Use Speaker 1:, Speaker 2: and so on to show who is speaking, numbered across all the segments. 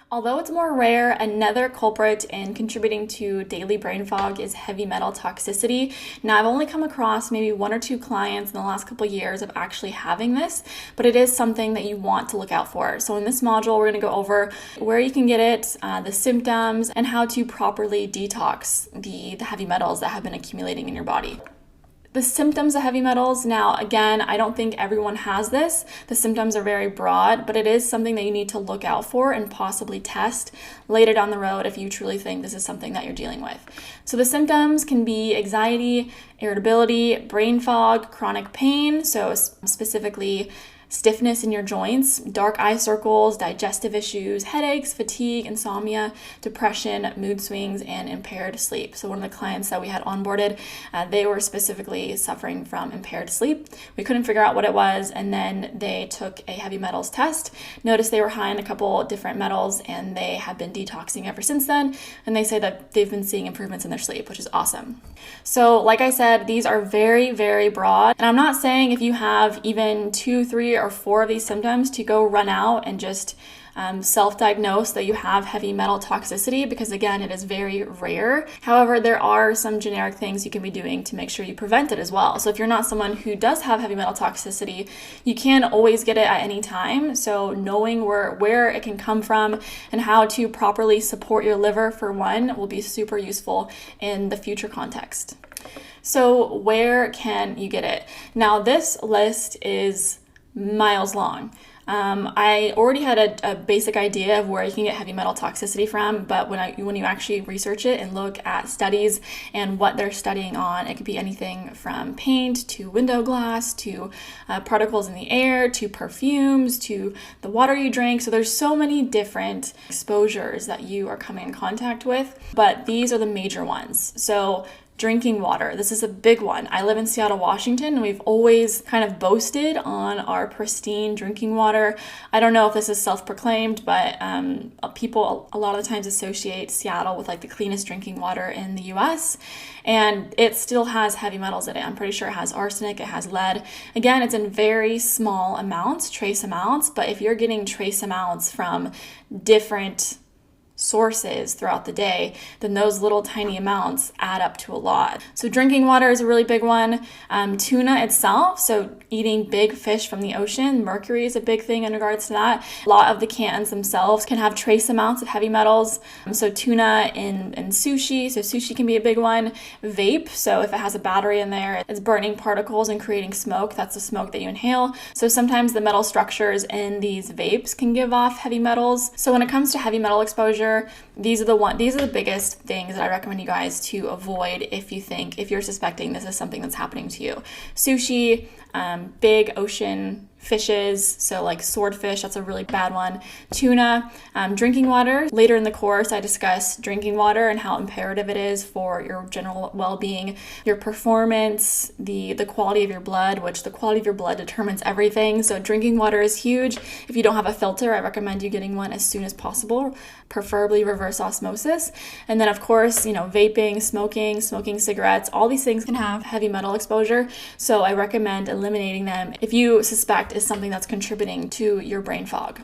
Speaker 1: Although it's more rare, another culprit in contributing to daily brain fog is heavy metal toxicity. Now, I've only come across maybe one or two clients in the last couple of years of actually having this, but it is something that you want to look out for. So in this module, we're going to go over where you can get it, the symptoms, and how to properly detox the heavy metals that have been accumulating in your body. The symptoms of heavy metals, now again, I don't think everyone has this. The symptoms are very broad, but it is something that you need to look out for and possibly test later down the road if you truly think this is something that you're dealing with. So the symptoms can be anxiety, irritability, brain fog, chronic pain, so specifically stiffness in your joints, dark eye circles, digestive issues, headaches, fatigue, insomnia, depression, mood swings, and impaired sleep. So one of the clients that we had onboarded, they were specifically suffering from impaired sleep. We couldn't figure out what it was, and then they took a heavy metals test, noticed they were high in a couple different metals, and they have been detoxing ever since then, and they say that they've been seeing improvements in their sleep, which is awesome. So like I said, these are very, very broad, and I'm not saying if you have even 2, 3, or 4 of these symptoms to go run out and just self-diagnose that you have heavy metal toxicity, because again, it is very rare. However, there are some generic things you can be doing to make sure you prevent it as well. So if you're not someone who does have heavy metal toxicity, you can always get it at any time. So knowing where it can come from and how to properly support your liver, for one, will be super useful in the future context. So where can you get it? Now, this list is miles long. I already had a basic idea of where you can get heavy metal toxicity from, but when you actually research it and look at studies and what they're studying on, it could be anything from paint to window glass to particles in the air to perfumes to the water you drink. So there's so many different exposures that you are coming in contact with, but these are the major ones. So drinking water. This is a big one. I live in Seattle, Washington, and we've always kind of boasted on our pristine drinking water. I don't know if this is self-proclaimed, but people a lot of the times associate Seattle with like the cleanest drinking water in the US, and it still has heavy metals in it. I'm pretty sure it has arsenic, it has lead. Again, it's in very small amounts, trace amounts, but if you're getting trace amounts from different sources throughout the day, then those little tiny amounts add up to a lot. So drinking water is a really big one. Tuna itself, so eating big fish from the ocean, mercury is a big thing in regards to that. A lot of the cans themselves can have trace amounts of heavy metals. So tuna in sushi, so sushi can be a big one. Vape, so if it has a battery in there, it's burning particles and creating smoke. That's the smoke that you inhale. So sometimes the metal structures in these vapes can give off heavy metals. So when it comes to heavy metal exposure, these are the biggest things that I recommend you guys to avoid if you're suspecting this is something that's happening to you. Sushi, big ocean fishes, so like swordfish, that's a really bad one. Tuna, drinking water. Later in the course, I discuss drinking water and how imperative it is for your general well-being, your performance, the quality of your blood, which the quality of your blood determines everything. So drinking water is huge. If you don't have a filter, I recommend you getting one as soon as possible, preferably reverse osmosis. And then of course, vaping, smoking cigarettes, all these things can have heavy metal exposure. So I recommend eliminating them if you suspect is something that's contributing to your brain fog.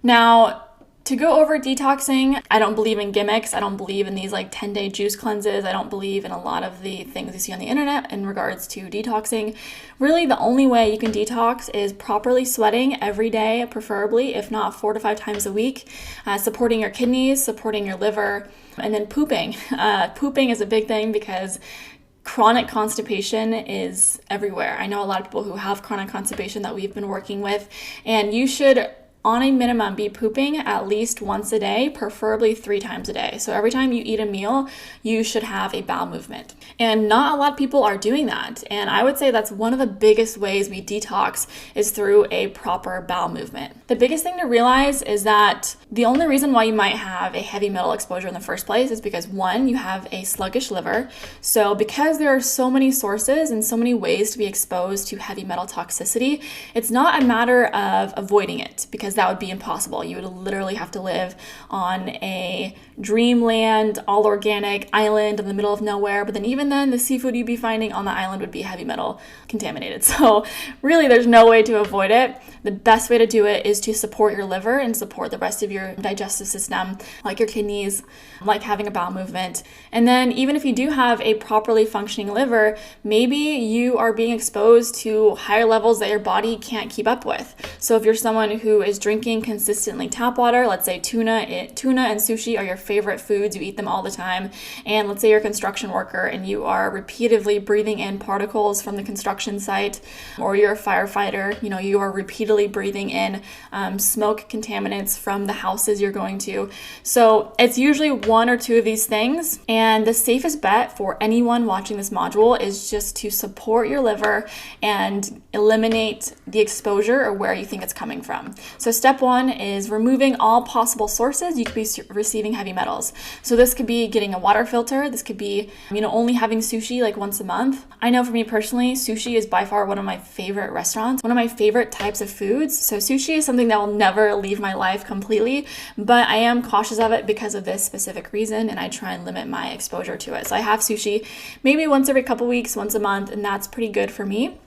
Speaker 1: Now, to go over detoxing, I don't believe in gimmicks. I don't believe in these like 10-day juice cleanses. I don't believe in a lot of the things you see on the internet in regards to detoxing. Really, the only way you can detox is properly sweating every day, preferably, if not 4 to 5 times a week, supporting your kidneys, supporting your liver, and then pooping. Pooping is a big thing because chronic constipation is everywhere. I know a lot of people who have chronic constipation that we've been working with, and you should, on a minimum, be pooping at least once a day, preferably 3 times a day. So every time you eat a meal, you should have a bowel movement. And not a lot of people are doing that. And I would say that's one of the biggest ways we detox is through a proper bowel movement. The biggest thing to realize is that the only reason why you might have a heavy metal exposure in the first place is because, one, you have a sluggish liver. So because there are so many sources and so many ways to be exposed to heavy metal toxicity, it's not a matter of avoiding it, because because that would be impossible. You would literally have to live on a dreamland, all organic island in the middle of nowhere. But then even then, the seafood you'd be finding on the island would be heavy metal contaminated. So really, there's no way to avoid it. The best way to do it is to support your liver and support the rest of your digestive system, like your kidneys, like having a bowel movement. And then even if you do have a properly functioning liver, maybe you are being exposed to higher levels that your body can't keep up with. So if you're someone who is drinking consistently tap water, let's say tuna and sushi are your favorite foods, you eat them all the time, and let's say you're a construction worker and you are repeatedly breathing in particles from the construction site, or you're a firefighter, you are repeatedly breathing in smoke contaminants from the houses you're going to. So it's usually one or two of these things, and the safest bet for anyone watching this module is just to support your liver and eliminate the exposure or where you think it's coming from. So step one is removing all possible sources you could be receiving heavy metals. So this could be getting a water filter. This could be, only having sushi like once a month. I know for me personally, sushi is by far one of my favorite restaurants, one of my favorite types of foods. So sushi is something that will never leave my life completely, but I am cautious of it because of this specific reason, and I try and limit my exposure to it. So I have sushi maybe once every couple weeks, once a month, and that's pretty good for me.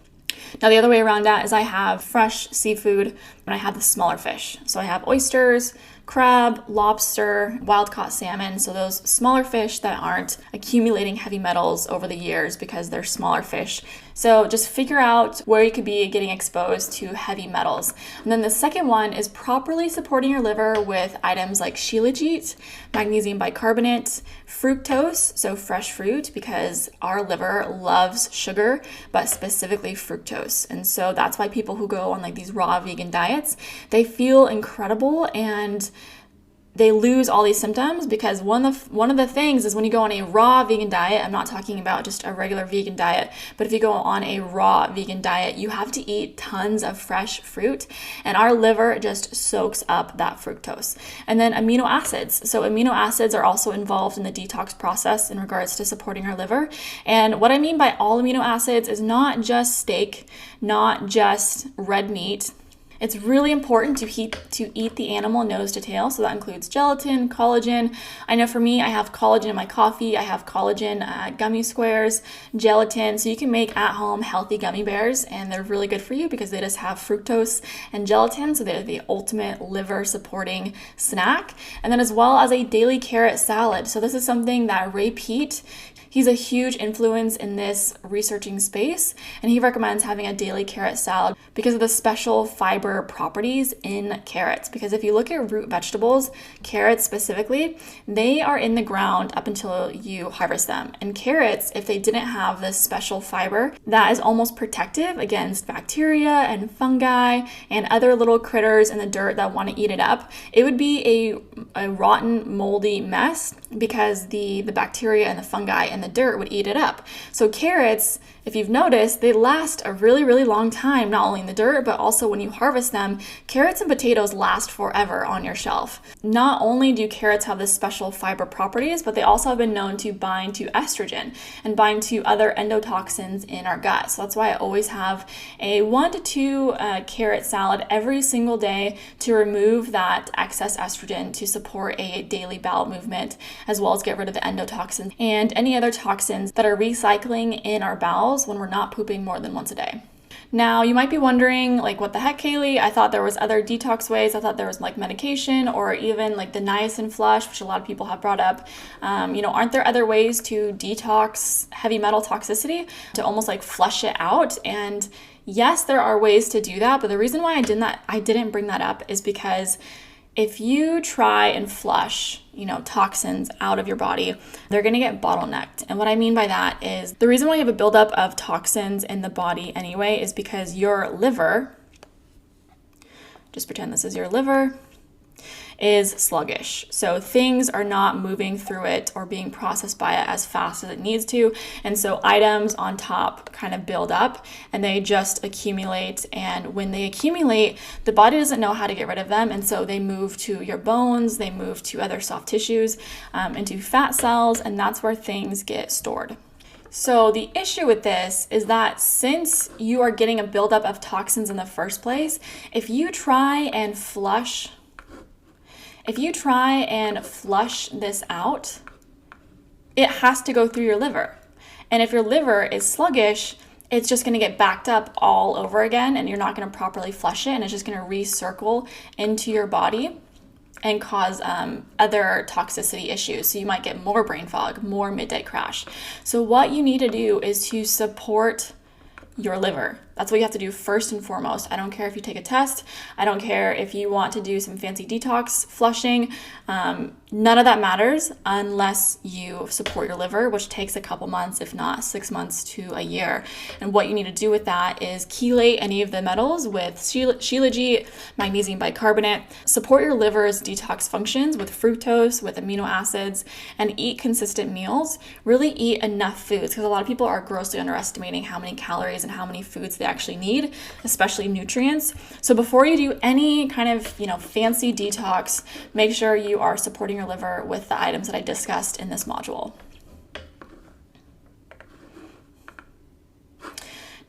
Speaker 1: Now, the other way around that is I have fresh seafood and I have the smaller fish. So I have oysters, crab, lobster, wild-caught salmon. So those smaller fish that aren't accumulating heavy metals over the years because they're smaller fish. So just figure out where you could be getting exposed to heavy metals. And then the second one is properly supporting your liver with items like shilajit, magnesium bicarbonate, fructose, so fresh fruit, because our liver loves sugar, but specifically fructose. And so that's why people who go on like these raw vegan diets, they feel incredible and they lose all these symptoms, because one of the things is when you go on a raw vegan diet, I'm not talking about just a regular vegan diet, but if you go on a raw vegan diet, you have to eat tons of fresh fruit, and our liver just soaks up that fructose. And then amino acids. So amino acids are also involved in the detox process in regards to supporting our liver. And what I mean by all amino acids is not just steak, not just red meat. It's really important to eat the animal nose to tail. So that includes gelatin, collagen. I know for me, I have collagen in my coffee. I have collagen gummy squares, gelatin. So you can make at home healthy gummy bears, and they're really good for you because they just have fructose and gelatin. So they're the ultimate liver supporting snack. And then as well as a daily carrot salad. So this is something that Ray Peat, he's a huge influence in this researching space, and he recommends having a daily carrot salad because of the special fiber properties in carrots. Because if you look at root vegetables, carrots specifically, they are in the ground up until you harvest them. And carrots, if they didn't have this special fiber that is almost protective against bacteria and fungi and other little critters in the dirt that want to eat it up, it would be a rotten, moldy mess, because the bacteria and the fungi and the dirt would eat it up. So carrots, if you've noticed, they last a really, really long time, not only in the dirt, but also when you harvest them. Carrots and potatoes last forever on your shelf. Not only do carrots have this special fiber properties, but they also have been known to bind to estrogen and bind to other endotoxins in our gut. So that's why I always have a 1 to 2 carrot salad every single day to remove that excess estrogen, to support a daily bowel movement, as well as get rid of the endotoxins and any other toxins that are recycling in our bowels when we're not pooping more than once a day. Now, you might be wondering, like, what the heck, Kaylee? I thought there was other detox ways. I thought there was like medication or even like the niacin flush, which a lot of people have brought up. Aren't there other ways to detox heavy metal toxicity, to almost like flush it out? And yes, there are ways to do that. But the reason why I didn't bring that up is because if you try and flush, toxins out of your body, they're going to get bottlenecked. And what I mean by that is the reason why you have a buildup of toxins in the body anyway is because your liver, just pretend this is your liver, is sluggish. So things are not moving through it or being processed by it as fast as it needs to. And so items on top kind of build up and they just accumulate. And when they accumulate, the body doesn't know how to get rid of them. And so they move to your bones, they move to other soft tissues, into fat cells, and that's where things get stored. So the issue with this is that since you are getting a buildup of toxins in the first place, if you try and flush this out, it has to go through your liver. And if your liver is sluggish, it's just going to get backed up all over again, and you're not going to properly flush it, and it's just going to recircle into your body and cause other toxicity issues. So you might get more brain fog, more midday crash. So what you need to do is to support your liver. That's what you have to do first and foremost. I don't care if you take a test. I don't care if you want to do some fancy detox flushing. None of that matters unless you support your liver, which takes a couple months, if not 6 months to a year. And what you need to do with that is chelate any of the metals with shilajit, magnesium bicarbonate, support your liver's detox functions with fructose, with amino acids, and eat consistent meals. Really eat enough foods, because a lot of people are grossly underestimating how many calories and how many foods they actually need, especially nutrients. So before you do any kind of, fancy detox, make sure you are supporting your liver with the items that I discussed in this module.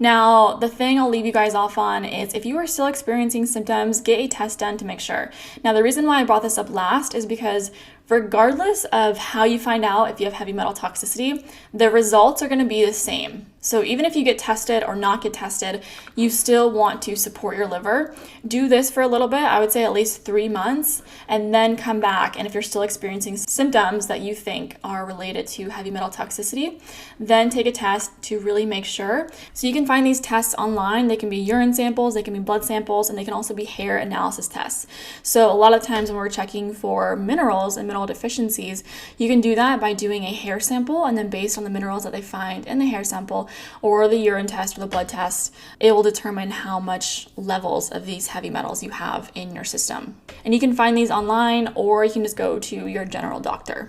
Speaker 1: Now, the thing I'll leave you guys off on is if you are still experiencing symptoms, get a test done to make sure. Now, the reason why I brought this up last is because regardless of how you find out if you have heavy metal toxicity, the results are going to be the same. So even if you get tested or not get tested, you still want to support your liver. Do this for a little bit, I would say at least 3 months, and then come back. And if you're still experiencing symptoms that you think are related to heavy metal toxicity, then take a test to really make sure. So you can find these tests online. They can be urine samples, they can be blood samples, and they can also be hair analysis tests. So a lot of times when we're checking for minerals and mineral deficiencies, you can do that by doing a hair sample, and then based on the minerals that they find in the hair sample or the urine test or the blood test, it will determine how much levels of these heavy metals you have in your system. And you can find these online, or you can just go to your general doctor.